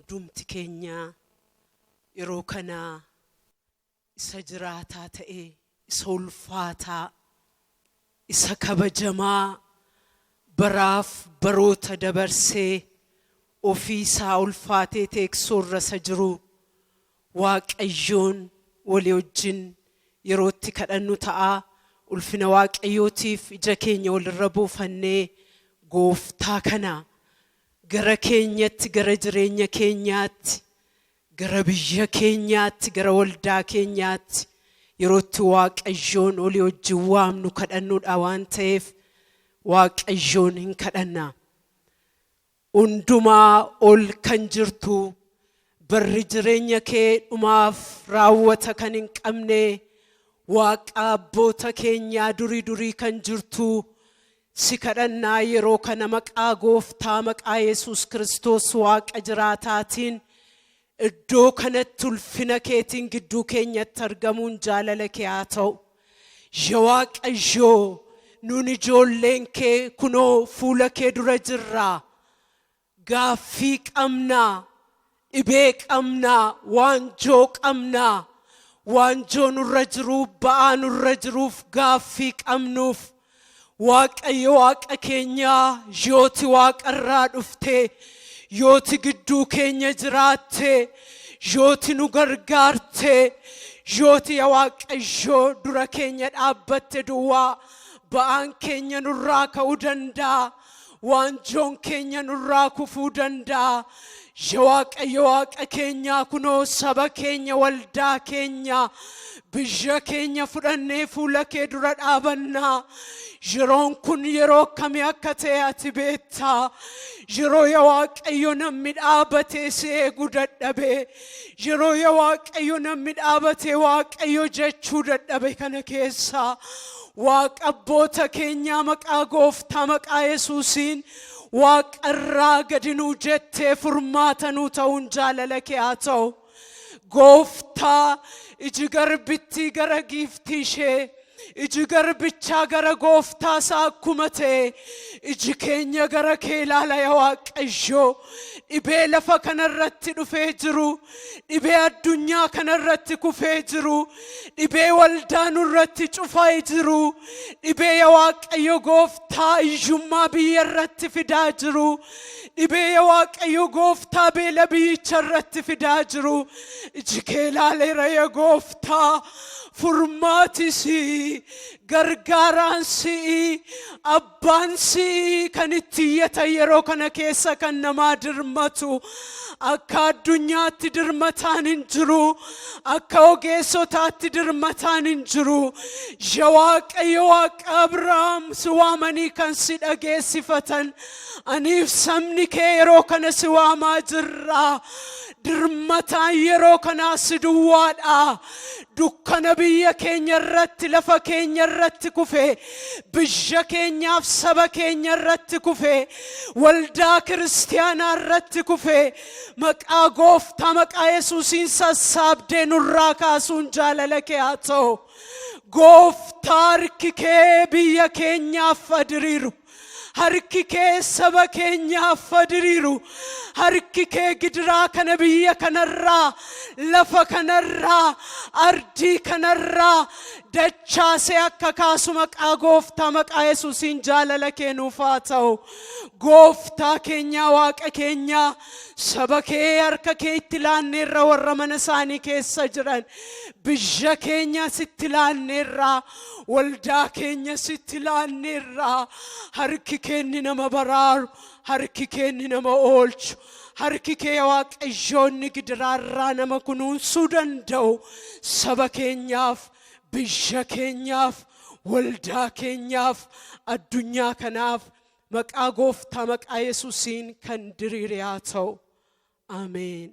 hundumti keenya yeroo kana isa jiraataa ta'e isa ulfaataa isa kabajamaa baraaf baroota dabarsee ofii isaa ulfaatee teeksoorra isa jiru Waaqayyoon walii wajjin yerootti kadhannu ta'a. Ulfina Waaqayyootiif ija keenya walirra buufannee Gooftaa kana gara keenyatti gara jireenya keenyaatti gara biyya keenyaatti gara waldaa keenyaatti yerootti Waaqayyoon walii wajjin waamnu kadhannuudha waan ta'eef Waaqayyoon hin kadhanna. Hundumaa ol kan jirtu barri jireenya kee dhumaaf raawwata kan hin qabne Waaqa abboota keenyaa durii kan jirtu si kadhannaa yeroo kana maqaa Gooftaa maqaa Yesuus Kiristoos Waaqa jiraataatiin iddoo kanatti ulfina keetiin gidduu keenyatti argamuun jaalala kee haa ta'u. Yaa Waaqayyo nuun ijoolleen kee kunoo fuula kee dura jirra. Gaaffii qabnaa, dhibee qabnaa, waanjoo qabnaa. Waanjoo nurra jiruuf ba'aa nurra jiruuf gaaffii qabnuuf Waaqayyo Waaqa keenyaa yooti Waaqarraa dhuftee yooti gidduu keenya jiraattee yooti nu gargaartee yooti yaa Waaqayyo dura keenya dhaabbatte duwwaa ba'aan keenya nurraa ka'uu danda'a. Waanjoon keenya nurraa kufuu danda'a. Yaa Waaqayyo Waaqa keenyaa kunoo saba keenya waldaa keenya biyya keenya fudhannee fuula kee dura dhaabannaa. Yeroon kun yeroo akkamii akka ta'e ati beektaa. Yeroo yaa Waaqayyo namni dhaabatee si eeguu dadhabee yeroo yaa Waaqayyo namni dhaabatee Waaqayyo jechuu dadhabe kana keessaa Waaqa abboota keenyaa maqaa Gooftaa maqaa Yesuusiin Waaqarraa gadi nuu jettee furmaata nuu ta'uun jaalala kee haa ta'u. Gooftaa iji garbittii gara giiftii ishee iji garbichaa gara Gooftaa isaa akkuma ta'e iji keenya gara kee ilaala yaa Waaqayyo. Dhibee lafa kanarratti dhufee jiru, dhibee addunyaa kanarratti kufee jiru, dhibee waldaa nurratti cufaa jiru, dhibee yaa Waaqayyo Gooftaa iyyummaa biyya irratti fidaa jiru, dhibee yaa Waaqayyo Gooftaa beela biyyicha irratti fidaa jiru. Iji kee ilaaleera yaa Gooftaa. Furmaati si'i, gargaaraan si'i, abbaan si'i kan itti iyyatan yeroo kana keessa kan namaa dirmatu. Akka addunyaatti dirmataan hin jiru, akka ogeessotaatti dirmataan hin jiru. Yaa Waaqayyo Waaqa Abrahaam si waamanii kan si dhageessifatan aniif sabni kee yeroo kana si waamaa jirra. Dirmataan yeroo kanaa si duwwaadha. Dukkana biyya keenya irratti lafa keenya irratti kufe biyya keenyaaf saba keenya irratti kufe waldaa kiristaanaa irratti kufe maqaa Gooftaa maqaa Yesuusiin sassaabdee nurraa kaasuun jaalala kee haa ta'u. Gooftaa harki kee biyya keenyaaf diriiru. Harki kee saba keenyaaf diriiru. Harki kee gidiraa kana biyya kanarraa lafa kanarraa ardii kanarraa dachaasee akka kaasu maqaa Gooftaa maqaa Yesuusiin jaalala kee nuuf haa ta'u. Gooftaa keenyaa Waaqa keenyaa saba kee harka kee itti laanneerra warra mana isaanii keessa jiran biyya keenya sitti laanneerra waldaa keenya sitti laanneerra. Harki kee inni nama baraaru, harki kee inni nama oolchu, harki kee Waaqayyoonni gidiraarraa nama kunuunsuu danda'u saba keenyaaf biyya keenyaaf waldaa keenyaaf addunyaa kanaaf maqaa Gooftaa maqaa Yesuusiin kan diriire haa ta'u. Ameen.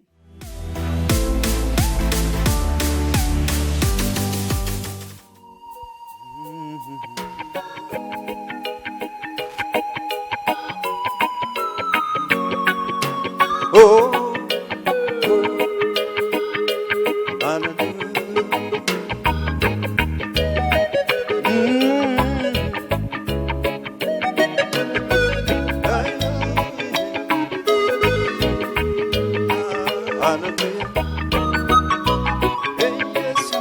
Oh, hallelujah. Hallelujah. Hey, Jesus.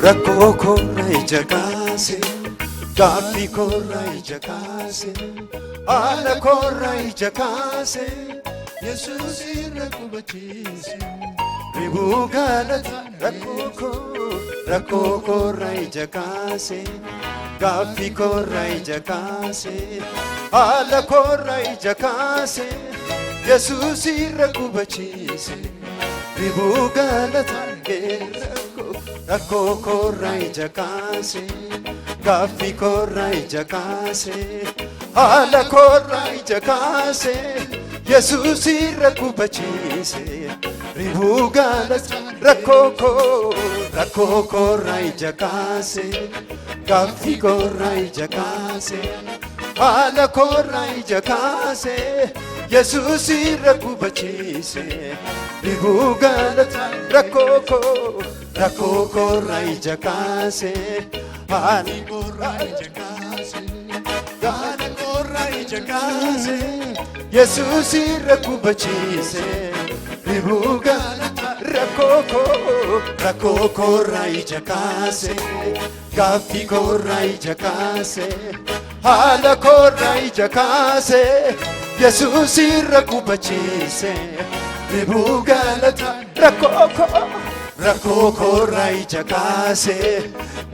Rakkoo korra ija kaase, gaaffii korra ija kaase, haala korra ija kaase, Yesuus irra qubachiise. Ribuu galata rakkoo korra ija kaase, gaaffii korra ija kaase, haala korra ija kaase, Yesuus irra qubachiise. Ribuu galata rakkoo korra ija kaase, gaaffii korra ija kaase, haala korra ija kaase, Yesuus irra qubachiise. Ribuu galata rakkoo korra ija kaase, gaaffii korra ija kaase, haala korra ija kaase, Yesuus irra qubachiise. Ribuu galata rakkoo korra ija kaase, haala korra ija kaase, haala korra ija kaase, Yesuus irra qubachiise. Ribuu galata rakkoo korra ija kaase, gaaffii korra ija kaase, haala korra ija kaase, Yesuus irra qubachiise. Ribuu galata rakkoo korra ija kaase,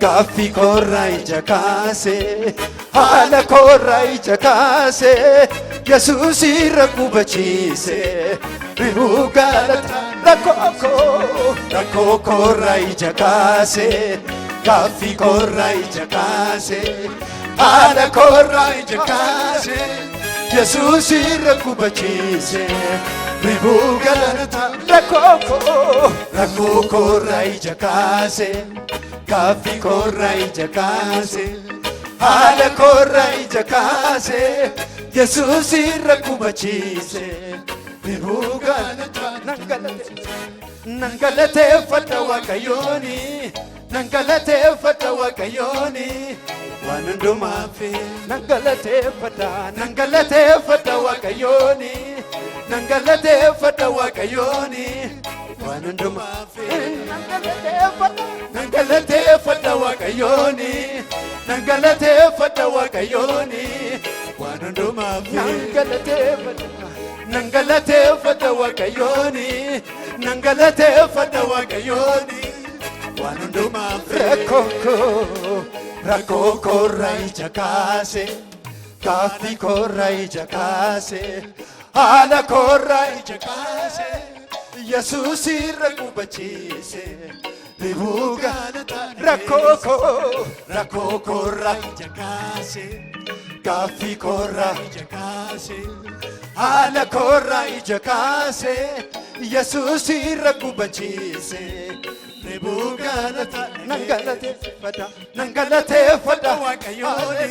gaaffii korra ija kaase, haala korra ija kaase, Yesuus irra qubachiise. Ribuu galata rakkoo korra ija kaase, gaaffii korra ija kaase, haala korra ija kaase, Yesuus irra qubachiise. Ribuu galata rakkoo korra ija kaase, gaaffii korra ija kaase, haala korra ija kaase, Yesuus irra qubachiise. Ribuu galata nan galateeffadha Waaqayyooni, nan galateeffadha Waaqayyooni, waan hundumaaf nan galateeffadha Waaqayyooni, nan galateeffadha Waaqayyooni, waan hundumaaf nan galateeffadha Waaqayyooni, nan galateeffadha Waaqayyooni, waan hundumaaf nan galateeffadha Waaqayyooni, nan galateeffadha Waaqayyooni, waan hundumaaf. Rakkoo korra ija kaase, gaaffii korra ija kaase, haala korra ija kaase, Yesuus irra qubachiise. Ribuu galata rakkoo korra ija kaase, gaaffii korra ija kaase, haala korra ija kaase, Yesuus irra qubachiise. Ribuu galata nan galateeffadha Waaqayyooni,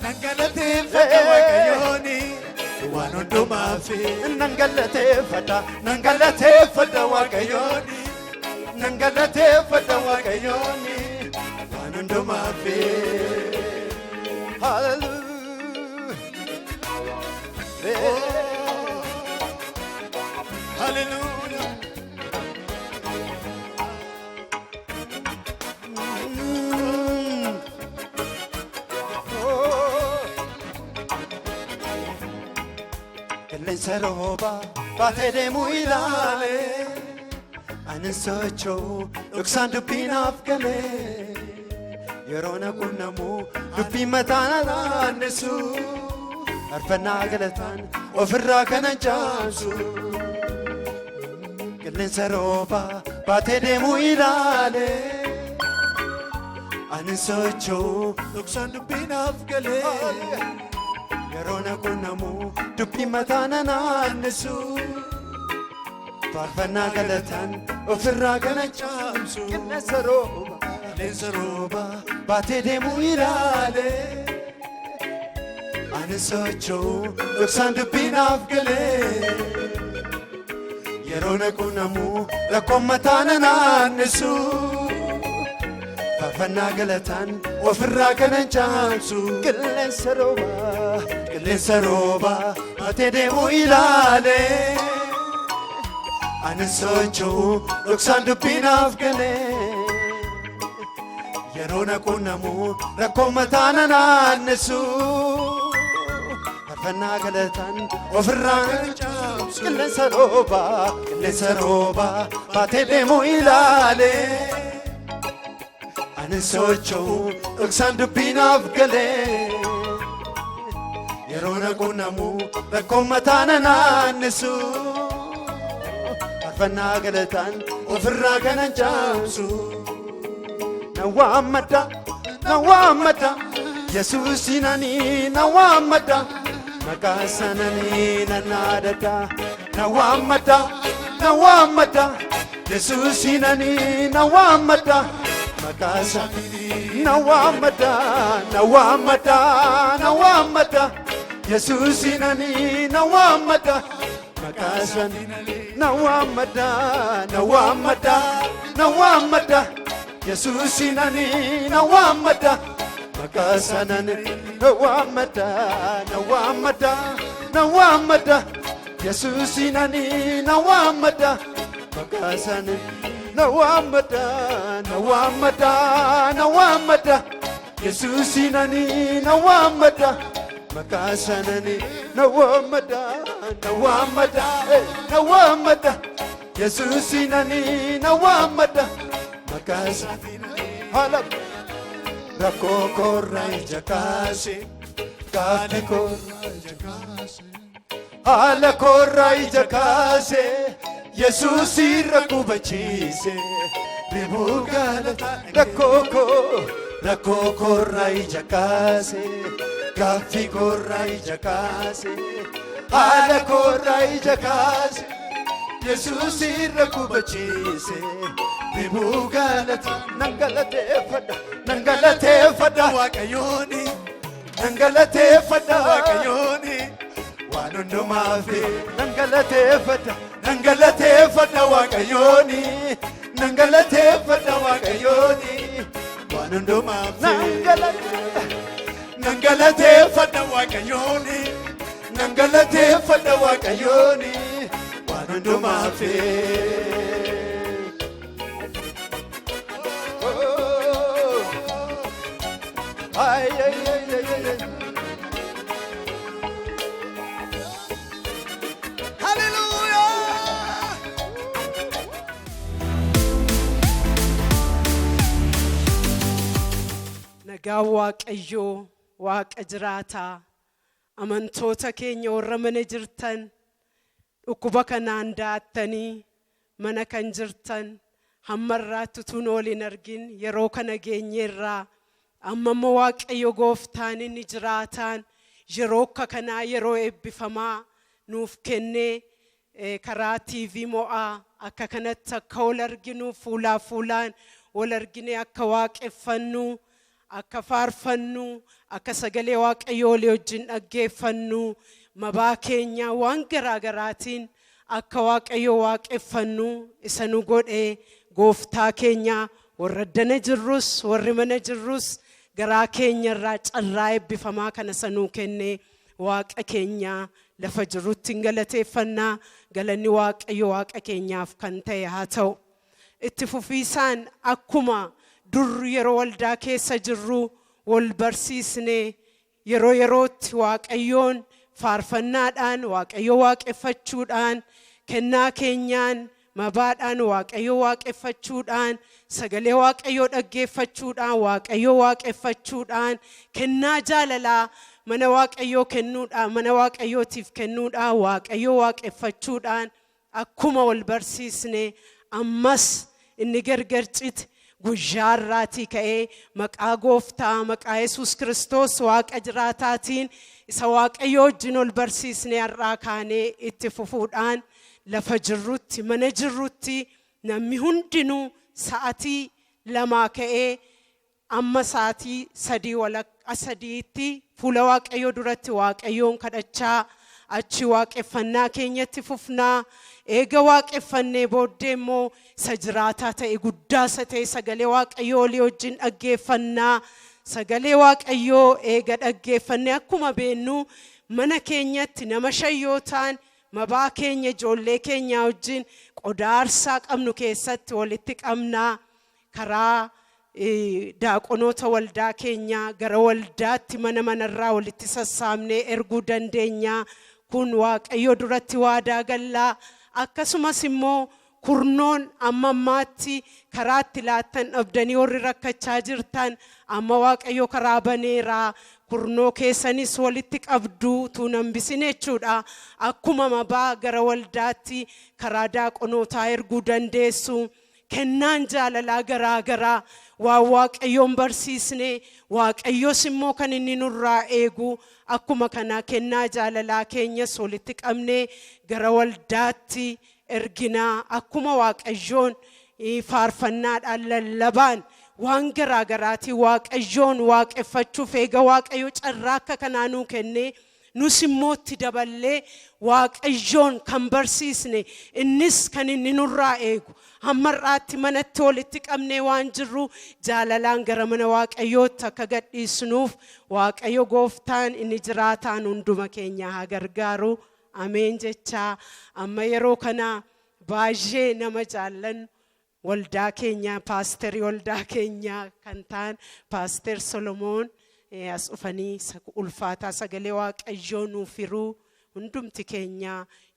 nan galateeffadha Waaqayyooni, waan hundumaaf nan galateeffadha Waaqayyooni, nan galateeffadha Waaqayyooni, waan hundumaaf. Hallelujah. Qilleensa roobaa baatee deemuu ilaale, anin socho'u dhoksaan dubbii naaf galee, yeroo na qunnamuu dubbii mataa na naannesu, faarfannaa galataan ofirraa kanan jaamsu. Qilleensa roobaa baatee deemuu ilaale, anin socho'u dhoksaan dubbii naaf galee, yeroo na qunnamuu dubbii mataa na naannesu, faarfannaa galataan ofirraa kanan jaamsu. Qilleensa qilleensa rooba baatee deemuu ilaale ani socho'u dhoksaan dubbinaaf galee yeroo naquunamu rakkoon mataa na naannisu faarfannaa galataan ofirraa kanan caamsu qilleensa rooba baatee deemuu ilaale ani socho'u dhoksaan dubbinaaf galee yeroo naquunamu rakkoon mataa na naannisu faarfannaa galataan ofirraa kanan caamsu qilleensa rooba baatee deemuu ilaale ani socho'u dhoksaan dubbinaaf galee yeroo naquunamu rakkoon mataa na naannisu faarfannaa galataan ofirraa kanan caamsu na waammata Yesuusinani na waammata maqaa sanani na naadata na waammata Yesuusinani na waammata maqaa sanani na waammata Yesuusinani na waammata maqaa sanani na waammata Yesuusinani na waammata maqaa sanani na waammata Yesuusinani na waammata maqaa sanani na waammata Yesuusinani na waammata maqaa sanani na waammata Yesuusinani na waammata maqaa sanani rakkoo korraa ija kaase gaaffii korraa ija kaase haala korraa ija kaase Yesuus irra qubachiise ribuu galataa rakkoo korraa ija kaase gaaffii korraa ija kaase haala korraa ija kaase Yesuus irra qubachiise ribuu galataa nan galateeffadha waaqayyooni waan hundumaaf nan galateeffadha waaqayyooni waan hundumaaf nan galateeffadha waaqayyooni waan hundumaaf ay hallelujah nagaa waaqayyoo waaqa jiraataa amantoota keenya warra mana jirtan dhukkuba kanaan daattanii mana kan jirtan hammarraatti tun oolin argin yeroo kana geenyeerraa amma waaqayyo gooftaan inni jiraataan yeroo kanaa yeroo eebbifamaa nuuf kennee karaa TV mo'aa akka kanatti akka ol arginu fuulaan ol argine akka waaqeffannu akka faarfannu akka sagalee waaqayyoo wajjin dhaggeeffannu mabaa keenya waan garaagaraatiin akka waaqayyoo waaqeffannu isa nu godhee gooftaa keenya warra dana jirrus warri mana jirrus garaa keenya irraa carraa eebbifamaa kana sanuu kennee waaqa keenya lafa jirrutti galateeffannaa galanni waaqayyo waaqa keenyaaf kan ta'e haa ta'u itti fufiisaan akkuma dur yeroo waldaa keessa jirru wal barsiisnee yerootti waaqayyoon faarfannaadhaan waaqayyo waaqeffachuudhaan kennaa keenyaan mabaadhaan waaqayyo waaqeffachuudhaan sagalee waaqayyo dhaggeeffachuudhaan waaqayyo waaqeffachuudhaan kennaa jaalalaa mana waaqayyo kennuudhaan mana waaqayyootiif kennuudhaan waaqayyo waaqeffachuudhaan akkuma wal barsiisne ammas inni gargarcite guyyaarraatii ka'ee maqaa gooftaa maqaa Yesuus Kiristoos waaqa jiraataatiin isa waaqayyo wajjin ol barsiisne har'aa kaanee itti fufuudhaan lafa jirrutti mana jirrutti namni hundinuu sa'atii lamaa ka'ee amma saatii sadiitti fuula waaqayyoo duratti waaqayyoon kadhachaa achi waaqeffannaa keenyatti fufnaa. Eega waaqeffannee booddee immoo isa jiraataa ta'e guddaa isa ta'e sagalee waaqayyoo olii wajjin dhaggeeffannaa. Sagalee waaqayyoo eega dhaggeeffannee akkuma beennu mana keenyatti nama shayyoo ta'an mabaa keenya ijoollee keenyaa wajjin qodaa aarsaa qabnu keessatti walitti qabnaa. Karaa daaqonoota waldaa keenyaa gara waldaatti mana manarraa walitti sassaabnee erguu dandeenya. Kun waaqayyoo duratti waadaa gallaa. Akkasumas immoo kurnoon amma ammaatti karaatti laattan dhabdanii warri rakkachaa jirtan amma waaqayyoo karaa baneeraa. Kurnoo keessanis walitti qabduu tuunambisin jechuudha. Akkuma mabaa gara waldaatti karaa daaqonootaa erguu dandeessu. Kennaan jaalalaa garaa garaa waan waaqayyoon barsiisne waaqayyoos immoo kan inni nurraa eegu akkuma kana kennaa jaalalaa keenyas walitti qabnee gara waldaatti erginaa. Akkuma waaqayyoon faarfannaadhaan lallabaan waan garaa garaatii waaqayyoon waaqeffachuuf eega waaqayyo carraa akka kanaa nuu kennee nus immoo itti daballee waaqayyoon kan barsiisne innis kan inni nurraa eegu hammarraatti manatti walitti qabnee waan jirru jaalalaan gara mana waaqayyootti akka gadhiisnuuf waaqayyo gooftaan inni jiraataan hunduma keenya haa gargaaru. Ameen jechaa amma yeroo kana baay'ee nama jaallan waldaa keenya paasterii waldaa keenya kan ta'an paaster Solomoon as dhufanii ulfaataa sagalee waaqayyoo nuuf hiruu hundumti keenya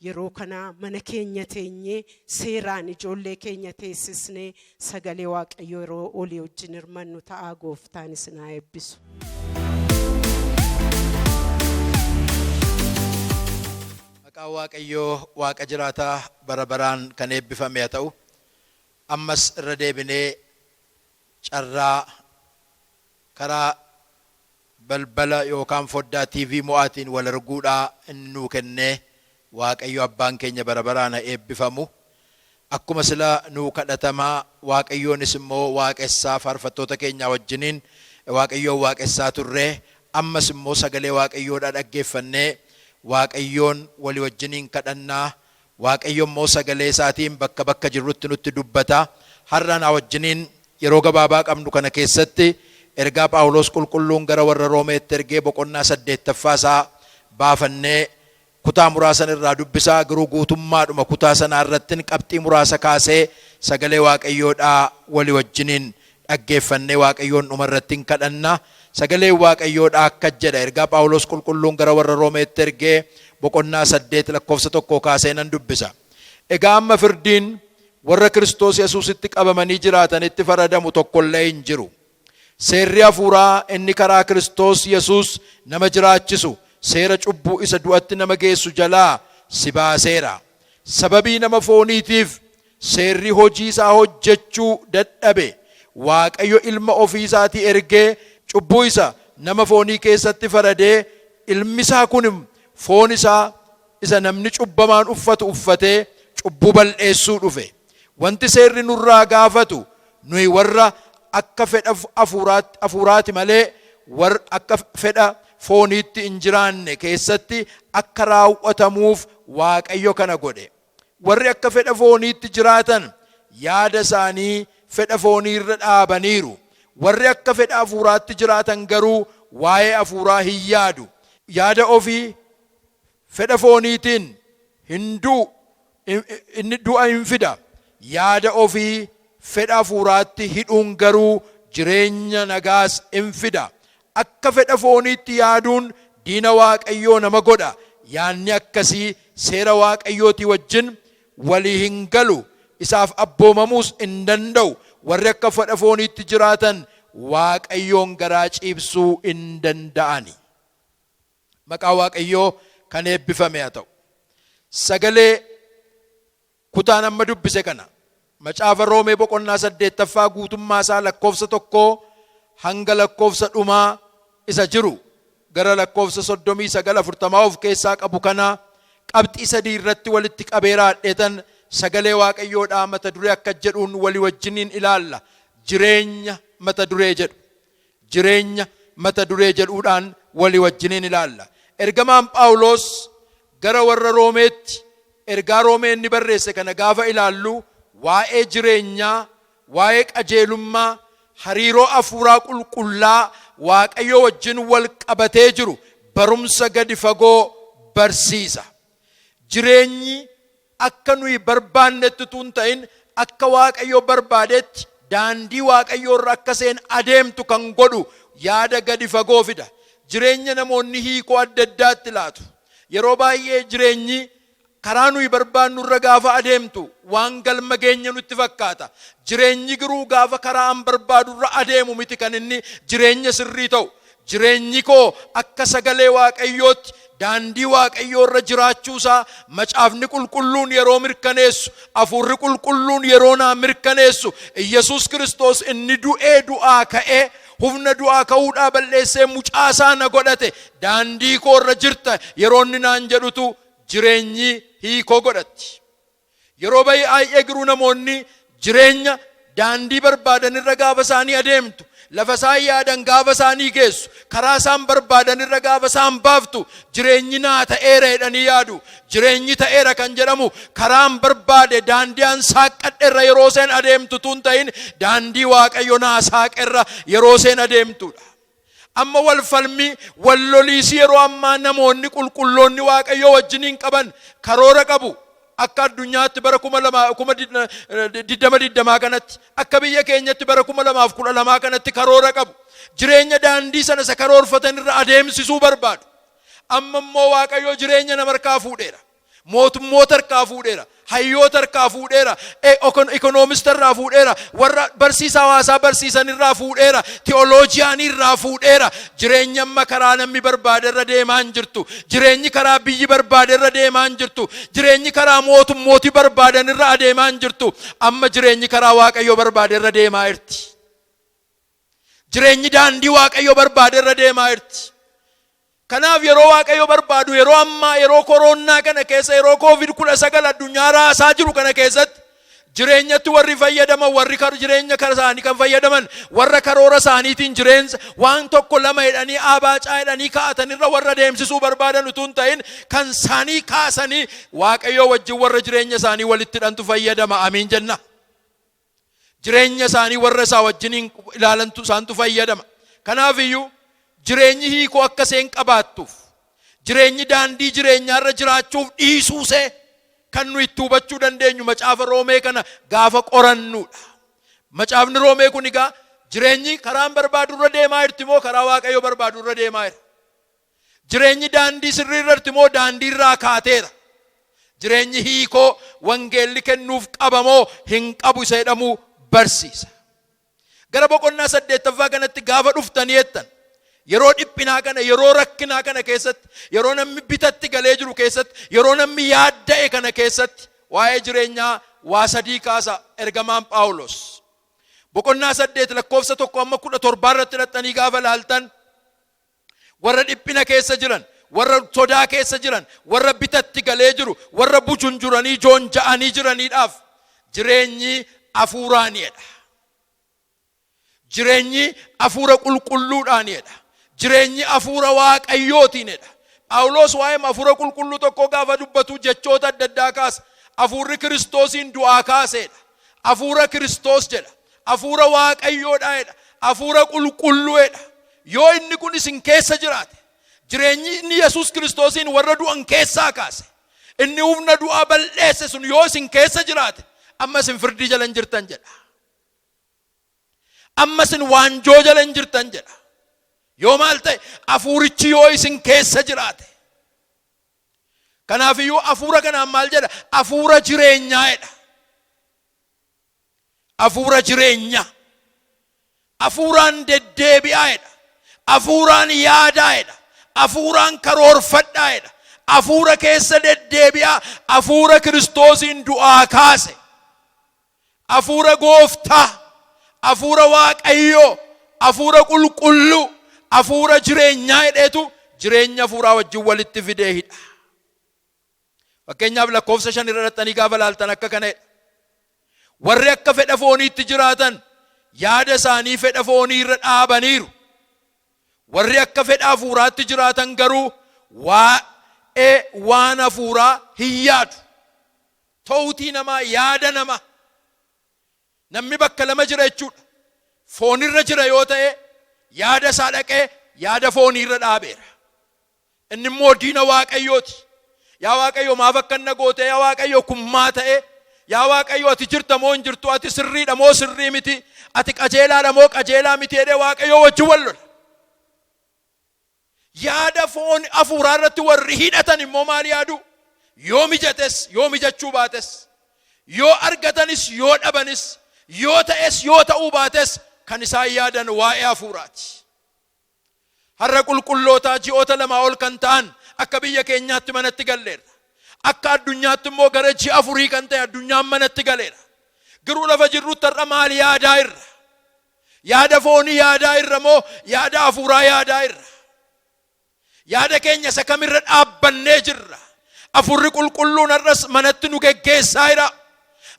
yeroo kana mana keenya teenyee seeraan ijoollee keenya teessisnee sagalee waaqayyoo yeroo olii wajjin hirmannu ta'aa. Gooftaan isin haa eebbisu. Maqaan waaqayyoo waaqa jiraataa bara baraan kan eebbifame haa ta'u. Ammas irra deebinee carraa karaa balbala yookaan foddaa TV mo'aatiin wal arguudhaa inni nuu kennee waaqayyo abbaan keenya bara baraan haa eebbifamu. Akkuma sila nuu kadhatamaa waaqayyoonis immoo waaqessaa faarfattoota keenya wajjiniin waaqayyoon waaqessaa turree ammas immoo sagalee waaqayyoodhaa dhaggeeffannee waaqayyoon walii wajjiniin kadhannaa. Waaqayyoon immoo sagalee isaatiin bakka bakka jirrutti nutti dubbata. Har'aan wajjiniin yeroo gabaabaa qabnu kana keessatti ergaa Phaawulos qulqulluun gara warra Roomeetti ergee boqonnaa 8ffaasaa baafannee kutaa muraasan irraa dubbisaa garuu guutummaadhuma kutaa sanaa irratti qabxii muraasa kaasee sagalee waaqayyoodhaa walii wajjiniin dhaggeeffannee waaqayyoon dhumarratti kadhanna. Sagalee waaqayyoodhaa akka jedha ergaa Phaawulos qulqulluun gara warra Roomeetti ergee boqonnaa 8 lakkoofsa 1 kaasee nan dubbisa. Egaa amma firdiin warra Kiristoos Yesuusitti qabamanii jiraatanitti faradamu tokkollee hin jiru. Seerri hafuuraa inni karaa Kiristoos Yesuus nama jiraachisu seera cubbuu isa du'atti nama geessu jalaa si baaseera. Sababii nama fooniitiif seerri hojii isaa hojjechuu dadhabe Waaqayyo ilma ofii isaatii ergee cubbuu isa nama foonii keessatti faradee ilmi isaa kun foon isaa isa namni cubbamaan uffatu uffatee cubbuu bal'eessuu dhufe. Wanti seerri nurraa gaafatu nuyi warra akka fedha hafuuraati malee warra akka fedha fooniitti hin jiraanne keessatti akka raawwatamuuf Waaqayyo kana godhe. Warri akka fedha fooniitti jiraatan yaada isaanii fedha foonii irra dhaabaniiru. Warri akka fedha hafuuraatti jiraatan garuu waa'ee hafuuraa hin yaadu. Yaada ofii fedha fooniitiin inni du'a hin fida. Yaada ofii fedha hafuuraatti hidhuun garuu jireenya nagaas hin fida. Akka fedha fooniitti yaaduun diina Waaqayyoo nama godha. Yaanni akkasii seera Waaqayyooti wajjin walii hin galu. Isaaf abboomamuus hin danda'u. Warri akka fedha fooniitti jiraatan Waaqayyoon garaa ciibsuu hin danda'ani. Maqaa Waaqayyoo kan eebbifame haa ta'u. Sagalee kutaan amma dubbise kana macaafa Roomee boqonnaa 8ffaa guutummaa isaa lakkoofsa 1 hanga lakkoofsa dhumaa isa jiru gara lakkoofsa 39-40 of keessaa qabu kana qabxii 3 irratti walitti qabeeraa dheetan sagalee Waaqayyoodhaa mata duree akka jedhuun walii wajjiniin ilaalla. Jireenya mata duree jedhu. jireenya mata duree jedhuudhaan walii wajjiniin ilaalla. Ergamaan Phaawulos gara warra Roomeetti ergaa Roomeen ni barreesse kana gaafa ilaallu waa'ee jireenyaa, waa'ee qajeelummaa, hariiroo hafuuraa qulqullaa Waaqayyo wajjin wal qabatee jiru barumsa gadi fagoo barsiisa. Jireenyi akka nuyi barbaannetti tun ta'in akka Waaqayyo barbaadetti daandii Waaqayyo irra akka seen adeemtu kan godhu yaada gadi fagoo fida. Jireenya namoonni hiikoo adda addaatti laatu. Yeroo baay'ee jireenyi karaa nuyi barbaannu irra gaafa adeemtu waan galma geenya nutti fakkaata. Jireenyi garuu gaafa karaa an barbaadu irra adeemu miti kan inni jireenya sirrii ta'u. Jireenyi koo akka sagalee Waaqayyootti daandii Waaqayyoo irra jiraachuusaa macaafni qulqulluun yeroo mirkaneessu, hafuurri qulqulluun yeroo naa mirkaneessu, Yesuus Kiristoos inni du'ee du'aa ka'ee humna du'aa ka'uudhaa balleessee mucaasaa na godhate daandii koo irra jirta yeroo inni naan jedhutu jireenyi hiikoo godhatti. Yeroo baay'ee garuu namoonni jireenya daandii barbaadan irra gaafa isaanii adeemtu, lafa isaan yaadan gaafa isaanii geessu, karaa isaan barbaadan irra gaafa isaan baaftu jireenyi naa ta'eera jedhanii yaadu. Jireenyi ta'eera kan jedhamu karaan barbaade daandii an saaqadheerra yeroo seen adeemtu tun ta'in daandii Waaqayyo naa saaqerra yeroo seen adeemtudha. Amma wal falmii wal loliisi yeroo ammaa namoonni qulqulloonni Waaqayyo wajjiniin qaban karoora qabu. Akka addunyaatti bara 2020 kanatti, akka biyya keenyatti bara 2012 kanatti karoora qabu. Jireenya daandii sana isa karoorfatan irra adeemsisuu barbaadu. Amma immoo Waaqayyo jireenya nama harkaa fuudheera. Mootummoota harkaa fuudheera. Hayyoota harkaa fuudheera. Ikoonoomista irraa fuudheera. Warra barsiisa hawaasaa barsiisan irraa fuudheera. Teoloojiyanii irraa fuudheera. Jireenya amma karaa namni barbaade irra deemaa hin jirtu. Jireenyi karaa biyyi barbaade irra deemaa hin jirtu. Jireenyi karaa mootummootii barbaadan irra adeemaa hin jirtu. Amma jireenyi karaa Waaqayyo barbaade irra deemaa jirti. Jireenyi daandii Waaqayyo barbaade irra deemaa jirti. Kanaaf yeroo Waaqayyo barbaadu yeroo ammaa yeroo koronaa kana keessa yeroo COVID-19 addunyaa raasaa jiru kana keessatti jireenyatti warri fayyadaman warri jireenya karaa isaanii kan fayyadaman warra karoora isaaniitiin jireenya waan tokko lama jedhanii abaacaa jedhanii kaa'atanirra warra deemsisuu barbaadan utuu hin ta'in kan isaanii kaasanii Waaqayyo wajjin warra jireenya isaanii walitti hidhantu fayyadama. Amiin jenna. Jireenya isaanii warra isaa wajjin ilaalantu isaantu fayyadama. Kanaaf iyyuu jireenyi hiikoo akka seen qabaattuuf jireenyi daandii jireenyaarra jiraachuuf dhiisuusee kan nu itti hubachuu dandeenyu macaafa Roomee kana gaafa qorannudha. Macaafni Roomee kun egaa jireenyi karaan barbaadu irra deemaa jirti moo karaa Waaqayyo barbaadu irra deemaa jira? Jireenyi daandii sirrii irratti moo daandii irraa kaateera? Jireenyi hiikoo wangeelli kennuuf qabamoo hin qabu isa jedhamu barsiisa. Gara boqonnaa 8ffaa kanatti gaafa dhuftanii jettan yeroo dhiphinaa kana yeroo rakkinaa kana keessatti yeroo namni bitatti galee jiru keessatti yeroo namni yaadda'e kana keessatti waa'ee jireenyaa waa sadii kaasa ergamaan Phaawulos. Boqonnaa 8 lakkoofsa 1-17 irratti hidhattanii gaafa laaltan warra dhiphina keessa jiran, warra sodaa keessa jiran, warra bitatti galee jiru, warra bujunjuranii joonja'anii jiraniidhaaf jireenyi hafuuraanidha. Jireenyi hafuura qulqulluudhaanidha. Jireenyi hafuura Waaqayyootiinidha. Phaawulos waa'ee hafuura qulqulluu tokko gaafa dubbatu jechoota adda addaa kaasa. Hafuurri Kiristoosiin du'aa kaaseedha. Hafuura Kiristoos jedha. Hafuura Waaqayyoodha jedha. Hafuura qulqulluudha. Yoo inni kun isin keessa jiraate, jireenyi inni Yesuus Kiristoosiin warra du'an keessaa kaase, inni humna du'aa balleesse sun yoo isin keessa jiraate, amma isin firdii jala hin jirtan jedha. Amma isin waanjoo jala hin jirtan jedha. Yoo maal ta'e hafuurichi yoo isin keessa jiraate. Kanaaf iyyuu hafuura kanaan maal jedha? Hafuura jireenyaa jedha. Hafuura jireenyaa. Hafuuraan deddeebi'aa jedha. Hafuuraan yaadaa jedha. Hafuuraan karoorfadhaa jedha. Hafuura keessa deddeebi'aa. Hafuura Kiristoosiin du'aa kaase. Hafuura Gooftaa. Hafuura Waaqayyoo. Hafuura qulqulluu. Hafuura jireenyaa jedheetu jireenya hafuuraa wajjin walitti fidee hidha. Fakkeenyaaf lakkoofsa 5 irratti gaafa laaltan akka kanadha. Warri akka fedha fooniitti jiraatan yaada isaanii fedha foonii irra dhaabaniiru. warri akka fedha hafuuraatti jiraatan garuu waa'ee waan hafuuraa hin yaadu. Ta'uutii namaa yaada namaa. Namni bakka lama jira jechuudha. Foonirra jira yoo ta'e yaada isaa dhaqee yaada fooniirra dhaabeera. Inni immoo diina Waaqayyooti. Yaa Waaqayyo maaf akkanna goote? Yaa Waaqayyo kun maa ta'e? Yaa Waaqayyo ati jirta moo hin jirtu? Ati sirriidha moo sirrii miti? Ati qajeelaadha moo qajeelaa miti? Jedhee Waaqayyo wajjin wal lola. Yaada foon hafuuraa irratti warri hidhatan immoo maal yaadu? Yoo mijates yoo mijachuu baates, yoo argatanis yoo dhabanis, yoo ta'es yoo ta'uu baates kan isaan yaadan waa'ee hafuuraati. Har'a qulqullootaa ji'oota lamaa ol kan ta'an akka biyya keenyaatti manatti galleerra. Akka addunyaatti immoo gara ji'a 4 kan ta'e addunyaan manatti galeera. Garuu lafa jirrutti har'a maal yaadaa irra? Yaada foonii yaadaa irra moo yaada hafuuraa yaadaa irra? Yaada keenya isa kamirra dhaabbannee jirra? Hafuurri qulqulluun har'as manatti nu geggeessaa jira.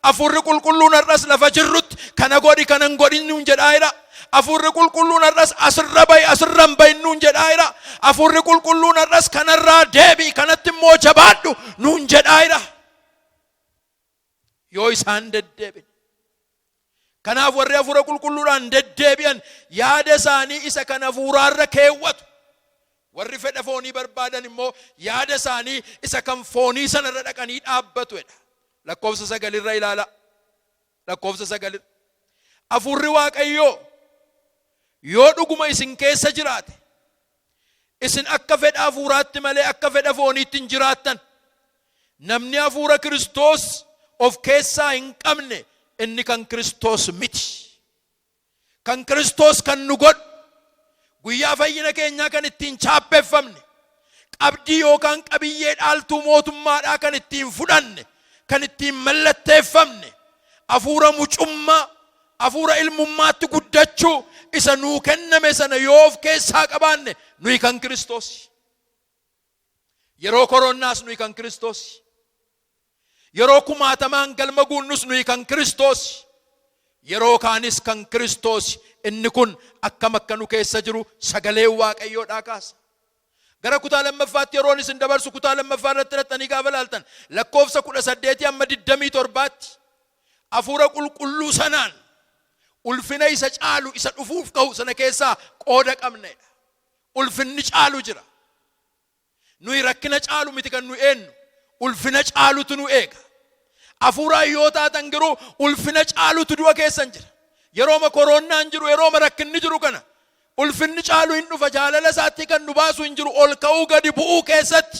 Hafuurri qulqulluun har'as lafa jirrutti kana godhi kana hin godhin nuun jedhaa jira. Hafuurri qulqulluun har'as asirra bahi asirra hin bahin nuun jedhaa jira. Hafuurri qulqulluun har'as kanarraa deebi'i kanatti immoo jabaadhu nuun jedhaa jira. Yoo isaan deddeebi'an. Kanaaf warri hafuura qulqulluudhaan deddeebi'an yaada isaanii isa kan hafuuraarra keewwatu. Warri fedha foonii barbaadan immoo yaada isaanii isa kan foonii sanarra dhaqanii dhaabbatuudha. Lakkoofsa 9 irra ilaala. Lakkoofsa 9. Hafuurri Waaqayyoo yoo dhuguma isin keessa jiraate isin akka fedha hafuuraatti malee akka fedha fooniitti hin jiraattan. Namni hafuura Kiristoos of keessaa hin qabne inni kan Kiristoos miti. Kan Kiristoos kan nu godhu guyyaa fayyina keenyaa kan ittiin chaappeffamne, qabdii yookaan qabiyyee dhaaltuu mootummaadhaa kan ittiin fudhanne, kan ittiin mallatteeffamne, hafuura mucummaa, hafuura ilmummaatti guddachuu isa nuu kenname sana yoo of keessaa qabaanne nuyi kan Kiristoos. Yeroo koronnaas nuyi kan Kiristoos. Yeroo kumaatamaan galma guunnus nuyi kan Kiristoos. Yeroo kaanis kan Kiristoos. Inni kun akkam akka nu keessa jiru sagalee Waaqayyoodhaa kaasa. Gara kutaa lammaffaatti yeroon isin dabarsu kutaa lammaffaa irratti hidhattanii gaafa laaltan lakkoofsa 18 hamma 27tti hafuura qulqulluu sanaan ulfina isa caalu isa dhufuuf ka'u sana keessaa qooda qabneedha. Ulfinni caalu jira. Nuyi rakkina caalu miti kan nu eenyu. Ulfina caalutu nu eega. Hafuura yoo taatan garuu ulfina caalutu du'a keessan jira. Yeroo koronaan jiru yeroo rakkinni jiru kana ulfinni caalu hin dhufa jaalala isaatti kan nu baasu hin jiru ol ka'uu gadi bu'uu keessatti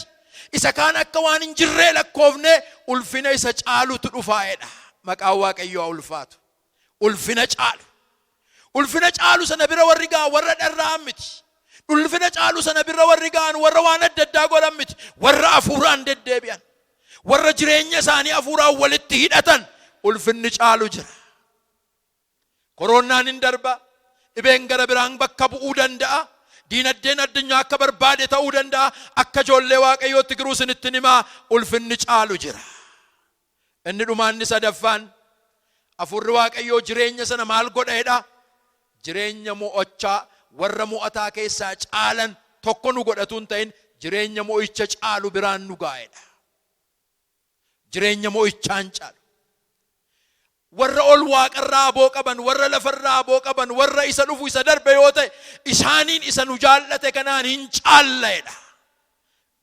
isa kaan akka waan hin jirree lakkoofne ulfina isa caalutu dhufaa'edha. Maqaan Waaqayyoo ulfaatu. Ulfina caalu. Ulfina caalu sana bira warri ga'an warra dharra'an miti. Ulfina caalu sana bira warri ga'an warra waan adda addaa godhan miti. Warra hafuuraan deddeebi'an. Warra jireenya isaanii hafuuraan walitti hidhatan ulfinni caalu jira. Koronaan hin darba. Dhibeen gara biraan bakka bu'uu danda'a. Diinaddeen addunyaa akka barbaade ta'uu danda'a. Akka ijoollee Waaqayyootti garuu isinitti himaa ulfinni caalu jira. Inni dhumaanni sadaffaan hafuurri Waaqayyoo jireenya sana maal godheedha? Jireenya mo'ochaa warra mo'ataa keessaa caalan tokko nu godhatu hin ta'in jireenya mo'icha caalu biraan nu gaa'edha. Jireenya mo'ichaan caalu. Warra ol waaqarraa aboo qaban, warra lafarraa aboo qaban, warra isa dhufu isa darbe yoo ta'e isaaniin isa nu jaallate kanaan hin caalleedha.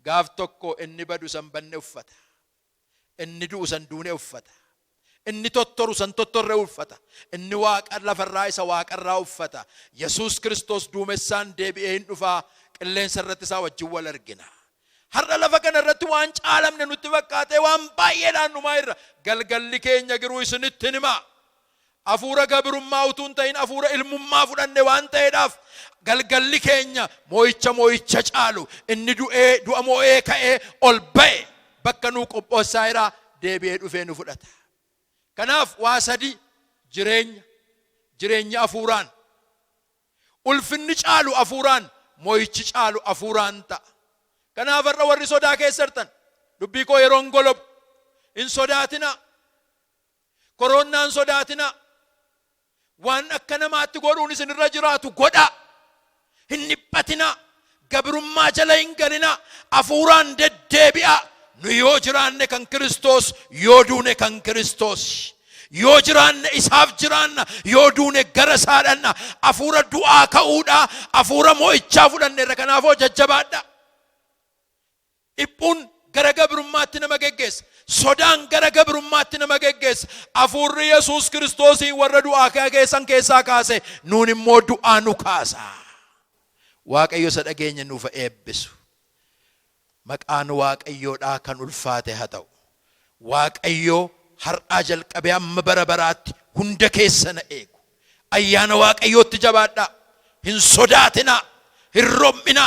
Gaaf tokko inni badu san banne uffata. Inni du'u san duune uffata. Inni tottoru san tottorre uffata. Inni waaqa lafarraa isa waaqarraa uffata. Yesuus Kiristoos duumessaan deebi'ee hin dhufaa qilleensa irratti isaa wajjin wal argina. Har'a lafa kana irratti waan caalamne nutti fakkaatee waan baay'eedhaan numaa irra galgalli keenya garuu isinitti himaa. Hafuura gabrummaa utuu hin ta'in hafuura ilmummaa fudhanne waan ta'eedhaaf galgalli keenya moo'icha caalu inni du'a moo'ee ka'ee ol ba'e bakka nuu qopheessaa jira deebi'ee dhufee nu fudhata. Kanaaf waa sadi jireenya hafuuraan ulfinni caalu hafuuraan moo'ichi caalu hafuuraan ta'a. Kanaaf har'a warri sodaa keessa jirtan dubbii koo yeroon golobu hin sodaatina. Koronaan sodaatina. Waan akka namaatti godhuun isinirra jiraatu godha. hin dhiphatina gabrummaa jala hin galina afuuraan deddeebi'a nu yoo jiraanne kan Kiristoos yoo duune kan Kiristoos yoo jiraanne isaaf jiraanna yoo duune gara isaadhanna afuura du'aa ka'uudha afuura mo'ichaa fudhanne irra kanaafoo jajjabaadha dhiphuun gara gabrummaatti nama geggeessa sodaan gara gabrummaatti nama geggeessa afuurri Yesuus Kiristoosii warra du'aa keessan keessaa kaase nuun immoo du'aa nu kaasa Waaqayyo isa dhageenya nuuf eebbisu maqaan Waaqayyoodhaa kan ulfaate haa ta'u Waaqayyo har'aa jalqabee amma bara baraatti hunda keessan eegu ayyaana Waaqayyootti jabaadhaa hin sodaatina hin rom'ina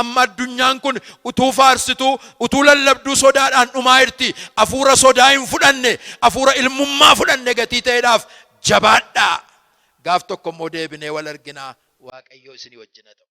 amma addunyaan kun utuu faarsituu utuu lallabduu sodaadhaan dhumaa jirti afuura sodaa hin fudhanne afuura ilmummaa fudhanne gatii ta'eedhaaf jabaadhaa gaaf tokko immoo deebinee wal arginaa Waaqayyo isinii wajjin haa ta'u